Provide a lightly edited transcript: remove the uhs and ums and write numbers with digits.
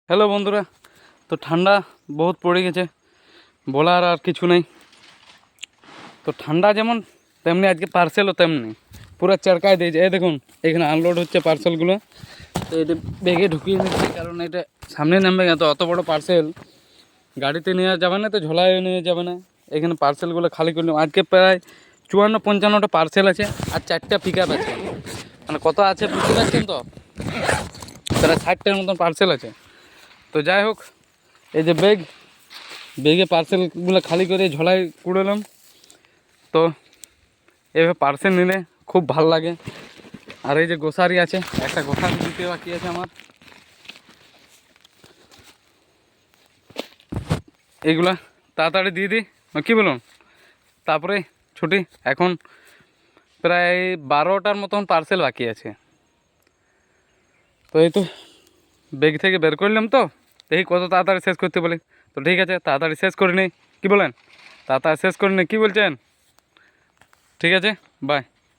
Hello বন্ধুরা, তো ঠান্ডা বহুত পড়ে গেছে, বলার আর কিছু নেই। তো ঠান্ডা যেমন তেমনি আজকে পার্সেলও তেমনি পুরো চড়কায় দিয়েছে। এই দেখুন, এখানে আনলোড হচ্ছে পার্সেলগুলো। তো এটা ব্যাগে ঢুকিয়ে নিচ্ছে, কারণ এটা সামনে নামবে না। তো অত বড় পার্সেল গাড়িতে নেওয়া যাবে না, তো ঝোলায় নিয়ে যাবে না। এখানে পার্সেলগুলো খালি করলাম। আজকে প্রায় 54-55টা পার্সেল আছে আর 4টা পিক আপ আছে। মানে কত আছে বুঝতে পারছেন তো, প্রায় 60টার মতন পার্সেল আছে। তো যাই হোক, এই যে ব্যাগে পার্সেলগুলো খালি করে ঝোলায় কুড়ালাম। তো এভাবে পার্সেল নিলে খুব ভাল লাগে। আর এই যে গোসারি আছে, একটা গোসারি দিতে বাকি আছে আমার। এইগুলা তাড়াতাড়ি দিয়ে দিই, কী বলুন? তারপরে ছুটি। এখন প্রায় 12টার মতন পার্সেল বাকি আছে। তো এই তো ব্যাগ থেকে বের করলাম। তো দেখি কত তাড়াতাড়ি শেষ করতে বলে। তো ঠিক আছে, তাড়াতাড়ি শেষ করে নিই, কী বলেন? তাড়াতাড়ি শেষ করে নিই, কী বলছেন? ঠিক আছে, বাই।